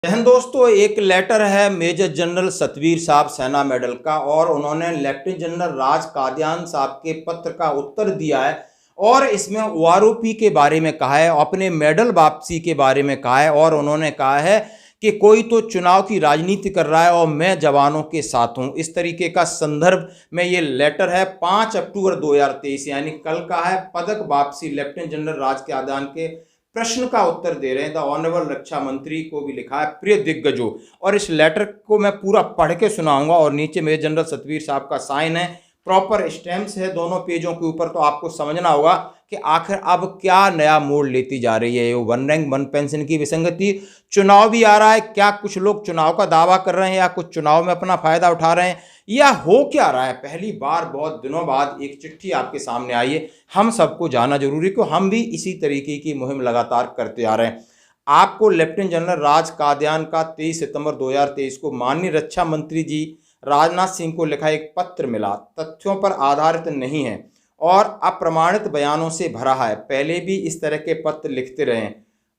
बहन दोस्तों, एक लेटर है मेजर जनरल सतवीर साहब सेना मेडल का और उन्होंने लेफ्टिनेंट जनरल राज कादियान साहब के पत्र का उत्तर दिया है और इसमें ओआरओपी के बारे में कहा है, अपने मेडल वापसी के बारे में कहा है और उन्होंने कहा है कि कोई तो चुनाव की राजनीति कर रहा है और मैं जवानों के साथ हूं। इस तरीके का संदर्भ में ये लेटर है 5 अक्टूबर 2023 यानी कल का है। पदक वापसी लेफ्टिनेंट जनरल राज कादियान के प्रश्न का उत्तर दे रहे हैं। द ऑनरेबल रक्षा मंत्री को भी लिखा है, प्रिय दिग्गजों। और इस लेटर को मैं पूरा पढ़ के सुनाऊंगा और नीचे मेजर जनरल सतवीर साहब का साइन है, प्रॉपर स्टैम्प्स है दोनों पेजों के ऊपर। तो आपको समझना होगा कि आखिर अब क्या नया मोड़ लेती जा रही है ये वन रैंक वन पेंशन की विसंगति। चुनाव भी आ रहा है, क्या कुछ लोग चुनाव का दावा कर रहे हैं या कुछ चुनाव में अपना फायदा उठा रहे हैं या हो क्या रहा है। पहली बार बहुत दिनों बाद एक चिट्ठी आपके सामने आई है, हम सबको जानना जरूरी, क्यों हम भी इसी तरीके की मुहिम लगातार करते आ रहे हैं। आपको लेफ्टिनेंट जनरल राज कादियान का 23 सितंबर 2023 को माननीय रक्षा मंत्री जी राजनाथ सिंह को लिखा एक पत्र मिला। तथ्यों पर आधारित नहीं है और अप्रमाणित बयानों से भरा है। पहले भी इस तरह के पत्र लिखते रहे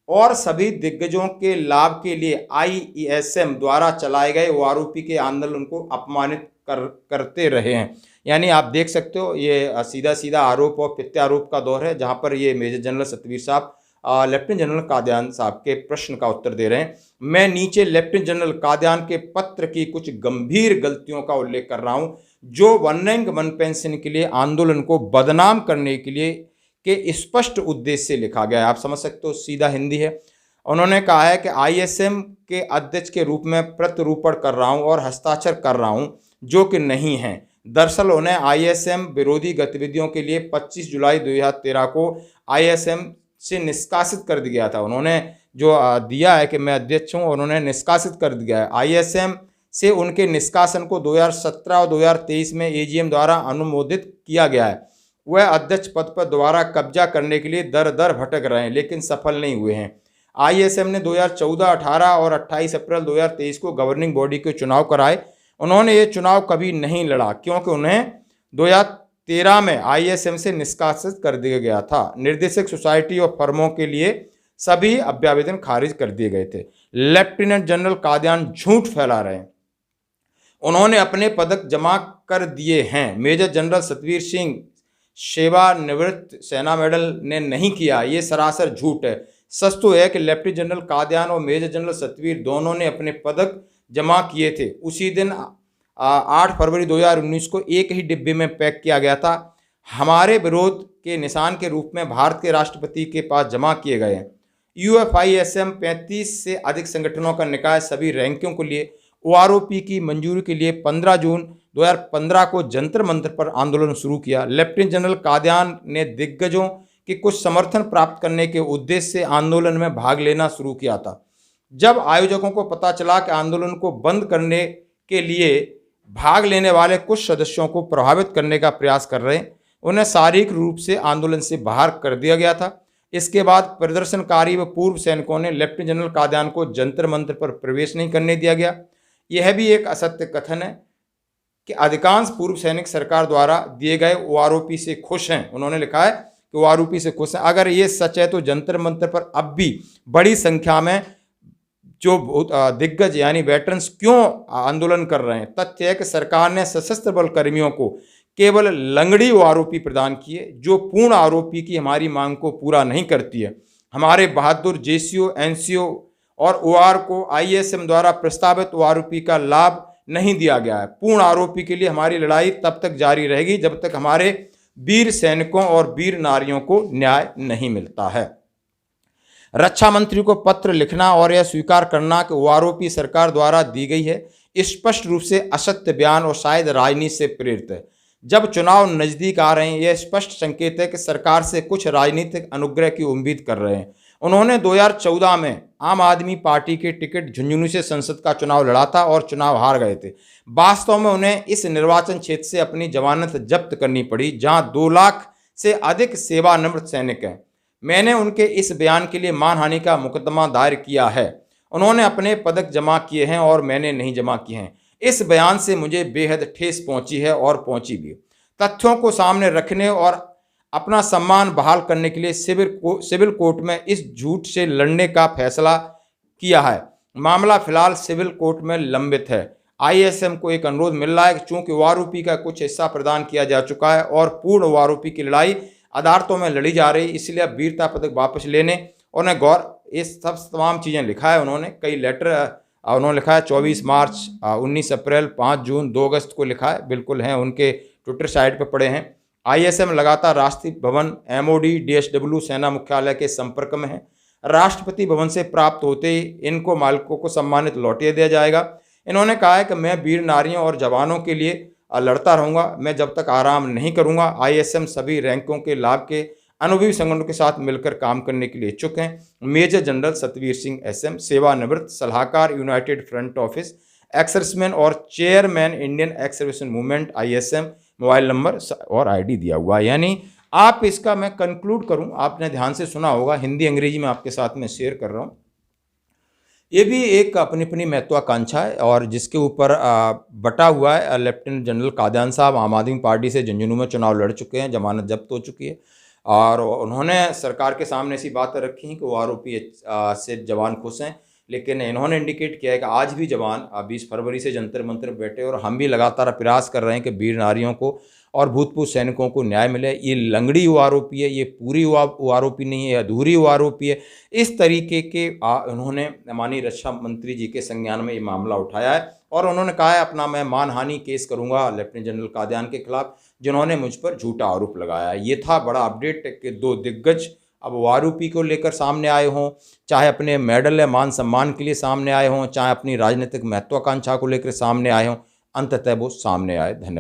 और सभी दिग्गजों के लाभ के लिए आईएसएम द्वारा चलाए गए ओआरओपी के आंदोलन को अपमानित करते रहे हैं। यानी आप देख सकते हो ये सीधा सीधा आरोप और प्रत्यारोप का दौर है, जहां पर ये मेजर जनरल सतवीर साहब लेफ्टिनेंट जनरल कादियान साहब के प्रश्न का उत्तर दे रहे हैं। मैं नीचे लेफ्टिनेंट जनरल कादियान के पत्र की कुछ गंभीर गलतियों का उल्लेख कर रहा हूं, जो वन रैंक वन पेंशन के लिए आंदोलन को बदनाम करने के लिए के स्पष्ट उद्देश्य से लिखा गया है। आप समझ सकते हो, सीधा हिंदी है। उन्होंने कहा है कि आईएसएम के अध्यक्ष के रूप में प्रत्यरोपण कर रहा हूं और हस्ताक्षर कर रहा हूं, जो कि नहीं है। दरअसल उन्हें आईएसएम विरोधी गतिविधियों के लिए 25 जुलाई 2013 को आईएसएम से निष्कासित कर दिया गया था। उन्होंने जो दिया है कि मैं अध्यक्ष हूं, उन्होंने निष्कासित कर दिया है। आईएसएम से उनके निष्कासन को 2017 और 2023 में एजीएम द्वारा अनुमोदित किया गया है। वह अध्यक्ष पद पर दोबारा कब्जा करने के लिए दर दर भटक रहे हैं, लेकिन सफल नहीं हुए हैं। आईएसएम ने 2014, 18 और 28 अप्रैल 2023 को गवर्निंग बॉडी के चुनाव कराए। उन्होंने ये चुनाव कभी नहीं लड़ा क्योंकि उन्हें 2013 में आईएसएम से निष्कासित कर दिया गया था। निर्देशक सोसाइटी और फर्मों के लिए सभी अभ्यावेदन खारिज कर दिए गए थे। लेफ्टिनेंट जनरल कादियान झूठ फैला रहे हैं, उन्होंने अपने पदक जमा कर दिए हैं। मेजर जनरल सतवीर सिंह सेवानिवृत्त सेना मेडल ने नहीं किया, ये सरासर झूठ है। सच तो है कि लेफ्टिनेंट जनरल कादियान और मेजर जनरल सतवीर दोनों ने अपने पदक जमा किए थे। उसी दिन 8 फरवरी 2019 को एक ही डिब्बे में पैक किया गया था। हमारे विरोध के निशान के रूप में भारत के राष्ट्रपति के पास जमा किए गए हैं। यूएफआईएसएम 35 से अधिक संगठनों का निकाय सभी रैंकों के लिए ओआरओपी की मंजूरी के लिए 15 जून 2015 को जंतर मंतर पर आंदोलन शुरू किया। लेफ्टिनेंट जनरल कादियान ने दिग्गजों के कुछ समर्थन प्राप्त करने के उद्देश्य से आंदोलन में भाग लेना शुरू किया था। जब आयोजकों को पता चला कि आंदोलन को बंद करने के लिए भाग लेने वाले कुछ सदस्यों को प्रभावित करने का प्रयास कर रहे हैं, उन्हें शारीरिक रूप से आंदोलन से बाहर कर दिया गया था। इसके बाद प्रदर्शनकारी व पूर्व सैनिकों ने लेफ्टिनेंट जनरल कादियान को जंतर मंतर पर प्रवेश नहीं करने दिया गया। यह भी एक असत्य कथन है कि अधिकांश पूर्व सैनिक सरकार द्वारा दिए गए ओआरओपी से खुश हैं। उन्होंने लिखा है कि ओआरओपी से खुश हैं। अगर ये सच है तो जंतर मंतर पर अब भी बड़ी संख्या में जो दिग्गज यानी वेटरन्स क्यों आंदोलन कर रहे हैं। तथ्य है कि सरकार ने सशस्त्र बल कर्मियों को केवल लंगड़ी ओआरओपी प्रदान किए, जो पूर्ण आरोपी की हमारी मांग को पूरा नहीं करती है। हमारे बहादुर जेसीओ, एनसीओ और ओआर को आईएसएम द्वारा प्रस्तावित ओआरओपी का लाभ नहीं दिया गया है। पूर्ण आरोपी के लिए हमारी लड़ाई तब तक जारी रहेगी जब तक हमारे वीर सैनिकों और वीर नारियों को न्याय नहीं मिलता है। रक्षा मंत्री को पत्र लिखना और यह स्वीकार करना कि ओआरओपी सरकार द्वारा दी गई है, स्पष्ट रूप से असत्य बयान और शायद राजनीति से प्रेरित है। जब चुनाव नजदीक आ रहे हैं, यह स्पष्ट संकेत है कि सरकार से कुछ राजनीतिक अनुग्रह की उम्मीद कर रहे हैं। उन्होंने 2014 में आम आदमी पार्टी के टिकट झुंझुनू से संसद का चुनाव लड़ा था और चुनाव हार गए थे। वास्तव में उन्हें इस निर्वाचन क्षेत्र से अपनी जमानत जब्त करनी पड़ी, जहां 2 लाख से अधिक सेवानिवृत्त सैनिक हैं। मैंने उनके इस बयान के लिए मानहानि का मुकदमा दायर किया है। उन्होंने अपने पदक जमा किए हैं और मैंने नहीं जमा किए हैं। इस बयान से मुझे बेहद ठेस पहुंची है और पहुंची भी। तथ्यों को सामने रखने और अपना सम्मान बहाल करने के लिए सिविल कोर्ट में इस झूठ से लड़ने का फैसला किया है। मामला फिलहाल सिविल कोर्ट में लंबित है। आईएसएम को एक अनुरोध मिल रहा है कि चूंकि वारूपी का कुछ हिस्सा प्रदान किया जा चुका है और पूर्ण वारूपी की लड़ाई अदालतों में लड़ी जा रही, इसलिए अब वीरता पदक वापस लेने उन्हें गौर ये सब तमाम चीज़ें लिखा है। उन्होंने कई लेटर उन्होंने लिखा है 24 मार्च, 19 अप्रैल, 5 जून, 2 अगस्त को लिखा है, बिल्कुल हैं, उनके ट्विटर साइट पर पड़े हैं। आईएसएम लगातार राष्ट्रीय भवन, एमओडी, डीएचडब्ल्यू सेना मुख्यालय के संपर्क में है। राष्ट्रपति भवन से प्राप्त होते ही इनको मालिकों को सम्मानित लौटिया दिया जाएगा। इन्होंने कहा है कि मैं वीर नारियों और जवानों के लिए लड़ता रहूंगा, मैं जब तक आराम नहीं करूंगा। आईएसएम सभी रैंकों के लाभ के अनुभवी संगठनों के साथ मिलकर काम करने के लिए इच्छुक हैं। Major general Satvir Singh SM, सेवानिवृत्त सलाहकार, यूनाइटेड फ्रंट ऑफिस, एक्सर्विसमैन और chairman Indian ex serviceman movement, ISM. Mobile number और आईडी दिया हुआ है। यानी आप इसका मैं कंक्लूड करूं, आपने ध्यान से सुना होगा, हिंदी अंग्रेजी में आपके साथ में शेयर कर रहा हूं। ये भी एक अपनी अपनी महत्वाकांक्षा है और जिसके ऊपर बटा हुआ है। लेफ्टिनेंट जनरल कादियान साहब आम आदमी पार्टी से झुंझुनू में चुनाव लड़ चुके हैं, जमानत जब्त हो चुकी है और उन्होंने सरकार के सामने ऐसी बातें रखी हैं कि वो आरोपी से जवान खुश हैं, लेकिन इन्होंने इंडिकेट किया है कि आज भी जवान 20 फरवरी से जंतर मंतर बैठे और हम भी लगातार प्रयास कर रहे हैं कि वीर नारियों को और भूतपूर्व सैनिकों को न्याय मिले। ये लंगड़ी हुआ आरोपी है, ये पूरी हुआ आरोपी नहीं है, अधूरी हुआ आरोपी है। इस तरीके के उन्होंने माननीय रक्षा मंत्री जी के संज्ञान में ये मामला उठाया है और उन्होंने कहा है अपना मैं मानहानि केस करूंगा लेफ्टिनेंट जनरल कादियान के खिलाफ, जिन्होंने मुझ पर झूठा आरोप लगाया है। ये था बड़ा अपडेट कि 2 दिग्गज अब वारूपी को लेकर सामने आए हों, चाहे अपने मेडल या मान सम्मान के लिए सामने आए हों, चाहे अपनी राजनीतिक महत्वाकांक्षा को लेकर सामने आए हों, अंततः वो सामने आए। धन्यवाद।